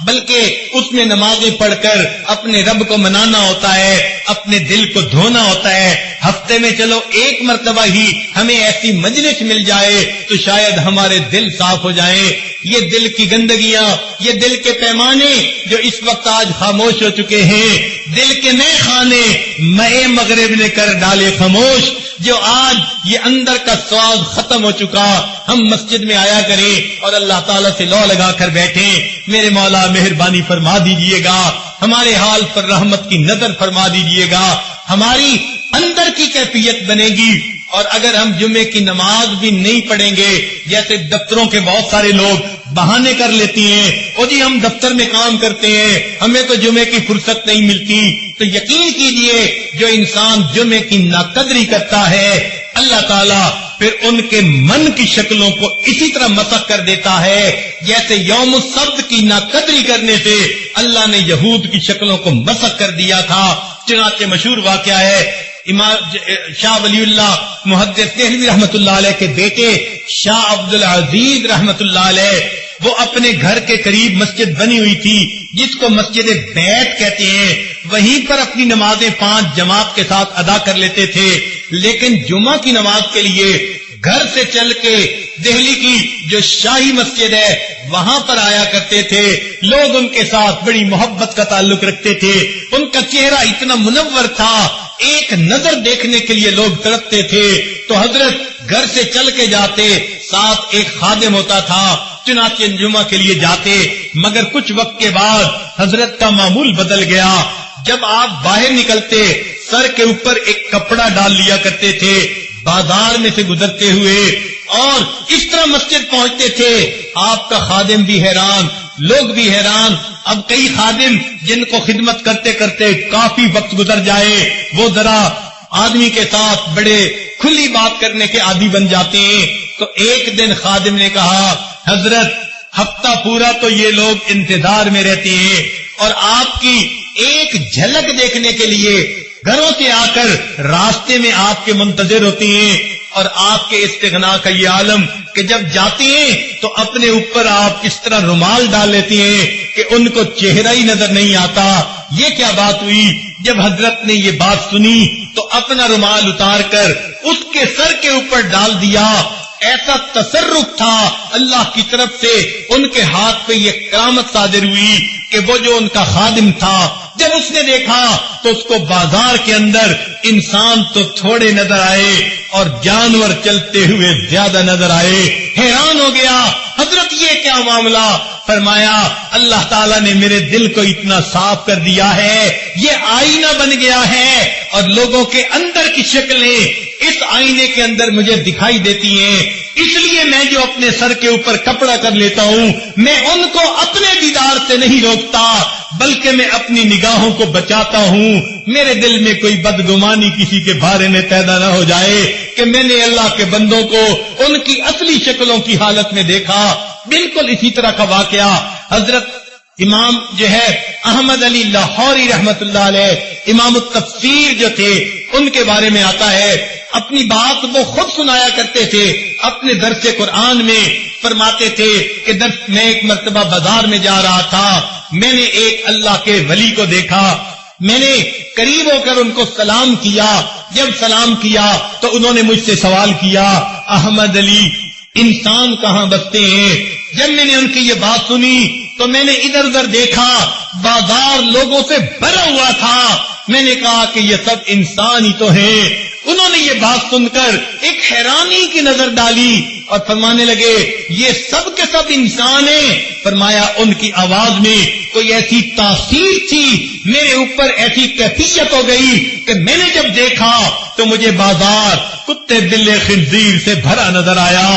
بلکہ اس میں نمازیں پڑھ کر اپنے رب کو منانا ہوتا ہے، اپنے دل کو دھونا ہوتا ہے۔ ہفتے میں چلو ایک مرتبہ ہی ہمیں ایسی مجلس مل جائے تو شاید ہمارے دل صاف ہو جائیں۔ یہ دل کی گندگیاں، یہ دل کے پیمانے جو اس وقت آج خاموش ہو چکے ہیں، دل کے نئے خانے مئے مغرب نے کر ڈالے خاموش، جو آج یہ اندر کا سواد ختم ہو چکا۔ ہم مسجد میں آیا کریں اور اللہ تعالیٰ سے لو لگا کر بیٹھیں، میرے مولا مہربانی فرما دیجئے گا، ہمارے حال پر رحمت کی نظر فرما دیجئے گا، ہماری اندر کی کیفیت بنے گی۔ اور اگر ہم جمعے کی نماز بھی نہیں پڑھیں گے، جیسے دفتروں کے بہت سارے لوگ بہانے کر لیتی ہیں، او جی ہم دفتر میں کام کرتے ہیں، ہمیں تو جمعے کی فرصت نہیں ملتی، تو یقین کیجئے جو انسان جمعے کی ناقدری کرتا ہے، اللہ تعالیٰ پھر ان کے من کی شکلوں کو اسی طرح مسخ کر دیتا ہے جیسے یوم السبت کی ناقدری کرنے سے اللہ نے یہود کی شکلوں کو مسخ کر دیا تھا۔ چنانچہ مشہور واقعہ ہے، امام شاہ ولی اللہ محدث دہلوی رحمت اللہ علیہ کے بیٹے شاہ عبد العزیز رحمت اللہ علیہ، وہ اپنے گھر کے قریب مسجد بنی ہوئی تھی جس کو مسجد بیت کہتے ہیں، وہیں پر اپنی نمازیں 5 جماعت کے ساتھ ادا کر لیتے تھے، لیکن جمعہ کی نماز کے لیے گھر سے چل کے دہلی کی جو شاہی مسجد ہے وہاں پر آیا کرتے تھے۔ لوگ ان کے ساتھ بڑی محبت کا تعلق رکھتے تھے، ان کا چہرہ اتنا منور تھا، ایک نظر دیکھنے کے لیے لوگ تڑپتے تھے۔ تو حضرت گھر سے چل کے جاتے، ساتھ ایک خادم ہوتا تھا، چنانچہ جمعہ کے لیے جاتے، مگر کچھ وقت کے بعد حضرت کا معمول بدل گیا۔ جب آپ باہر نکلتے سر کے اوپر ایک کپڑا ڈال لیا کرتے تھے، بازار میں سے گزرتے ہوئے اور اس طرح مسجد پہنچتے تھے، آپ کا خادم بھی حیران، لوگ بھی حیران۔ اب کئی خادم جن کو خدمت کرتے کرتے کافی وقت گزر جائے، وہ ذرا آدمی کے ساتھ بڑے کھلی بات کرنے کے عادی بن جاتے ہیں۔ تو ایک دن خادم نے کہا، حضرت ہفتہ پورا تو یہ لوگ انتظار میں رہتے ہیں اور آپ کی ایک جھلک دیکھنے کے لیے گھروں سے آ کر راستے میں آپ کے منتظر ہوتے ہیں، اور آپ کے استغنا کا یہ عالم کہ جب جاتے ہیں تو اپنے اوپر آپ اس طرح رومال ڈال لیتے ہیں کہ ان کو چہرہ ہی نظر نہیں آتا. یہ کیا بات ہوئی؟ جب حضرت نے یہ بات سنی تو اپنا رومال اتار کر اس کے سر کے اوپر ڈال دیا. ایسا تصرف تھا اللہ کی طرف سے، ان کے ہاتھ پہ یہ کرامت صادر ہوئی کہ وہ جو ان کا خادم تھا جب اس نے دیکھا تو اس کو بازار کے اندر انسان تو تھوڑے نظر آئے اور جانور چلتے ہوئے زیادہ نظر آئے. حیران ہو گیا، حضرت یہ کیا معاملہ؟ فرمایا اللہ تعالیٰ نے میرے دل کو اتنا صاف کر دیا ہے، یہ آئینہ بن گیا ہے اور لوگوں کے اندر کی شکلیں اس آئینے کے اندر مجھے دکھائی دیتی ہیں. اس لیے میں جو اپنے سر کے اوپر کپڑا کر لیتا ہوں، میں ان کو اپنے دیدار سے نہیں روکتا بلکہ میں اپنی نگاہوں کو بچاتا ہوں. میرے دل میں کوئی بدگمانی کسی کے بارے میں پیدا نہ ہو جائے کہ میں نے اللہ کے بندوں کو ان کی اصلی شکلوں کی حالت میں دیکھا. بالکل اسی طرح کا واقعہ حضرت امام جو ہے احمد علی لاہوری رحمت اللہ علیہ، امام التفسیر جو تھے، ان کے بارے میں آتا ہے اپنی بات وہ خود سنایا کرتے تھے اپنے درس قرآن میں. فرماتے تھے کہ میں ایک مرتبہ بازار میں جا رہا تھا، میں نے ایک اللہ کے ولی کو دیکھا، میں نے قریب ہو کر ان کو سلام کیا. جب سلام کیا تو انہوں نے مجھ سے سوال کیا، احمد علی انسان کہاں بستے ہیں؟ جب میں نے ان کی یہ بات سنی تو میں نے ادھر ادھر دیکھا، بازار لوگوں سے بھرا ہوا تھا. میں نے کہا کہ یہ سب انسان ہی تو ہیں. انہوں نے یہ بات سن کر ایک حیرانی کی نظر ڈالی اور فرمانے لگے یہ سب کے سب انسان ہیں. فرمایا ان کی آواز میں کوئی ایسی تاثیر تھی، میرے اوپر ایسی کیفیت ہو گئی کہ میں نے جب دیکھا تو مجھے بازار کتے بلے خنزیر سے بھرا نظر آیا،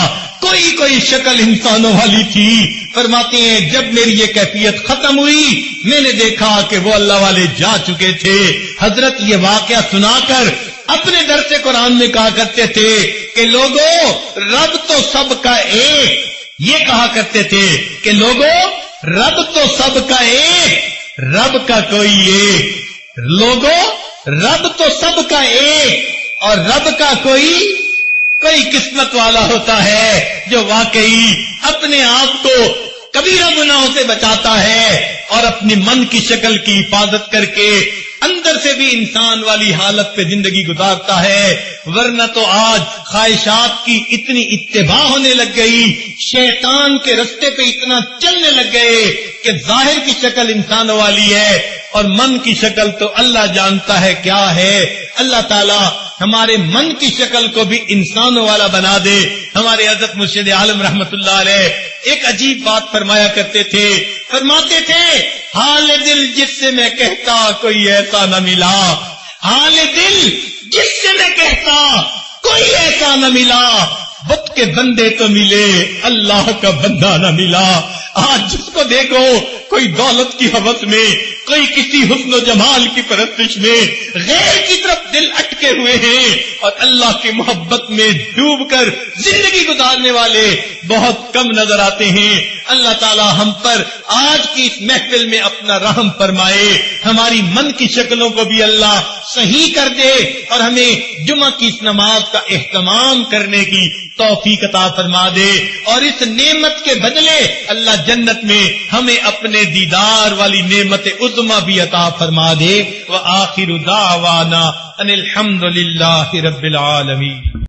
کوئی شکل انسانوں والی تھی. فرماتے ہیں جب میری یہ کیفیت ختم ہوئی میں نے دیکھا کہ وہ اللہ والے جا چکے تھے. حضرت یہ واقعہ سنا کر اپنے درس قرآن میں کہا کرتے تھے کہ لوگوں رب تو سب کا ایک، یہ کہا کرتے تھے کہ لوگوں رب تو سب کا ایک، رب کا کوئی ایک. لوگوں رب تو سب کا ایک اور رب کا کوئی قسمت والا ہوتا ہے جو واقعی اپنے آپ کو کبیرہ گناہوں سے بچاتا ہے اور اپنی من کی شکل کی حفاظت کر کے اندر سے بھی انسان والی حالت پہ زندگی گزارتا ہے. ورنہ تو آج خواہشات کی اتنی اتباع ہونے لگ گئی، شیطان کے رستے پہ اتنا چلنے لگ گئے کہ ظاہر کی شکل انسانوں والی ہے اور من کی شکل تو اللہ جانتا ہے کیا ہے. اللہ تعالی ہمارے من کی شکل کو بھی انسانوں والا بنا دے. ہمارے حضرت مرشد عالم رحمت اللہ علیہ ایک عجیب بات فرمایا کرتے تھے، فرماتے تھے حال دل جس سے میں کہتا کوئی ایسا نہ ملا، حال دل جس سے میں کہتا کوئی ایسا نہ ملا، بت کے بندے تو ملے اللہ کا بندہ نہ ملا. آج جس کو دیکھو کوئی دولت کی حوث میں، کوئی کسی حسن و جمال کی پرستش میں غیر کی طرف دل اٹکے ہوئے ہیں اور اللہ کی محبت میں ڈوب کر زندگی گزارنے والے بہت کم نظر آتے ہیں. اللہ تعالی ہم پر آج کی اس محفل میں اپنا رحم فرمائے، ہماری من کی شکلوں کو بھی اللہ صحیح کر دے اور ہمیں جمعہ کی اس نماز کا اہتمام کرنے کی توفیق عطا فرما دے اور اس نعمت کے بدلے اللہ جنت میں ہمیں اپنے دیدار والی نعمت عظما بھی عطا فرما دے. وآخر دعوانا ان الحمد للہ رب العالمین.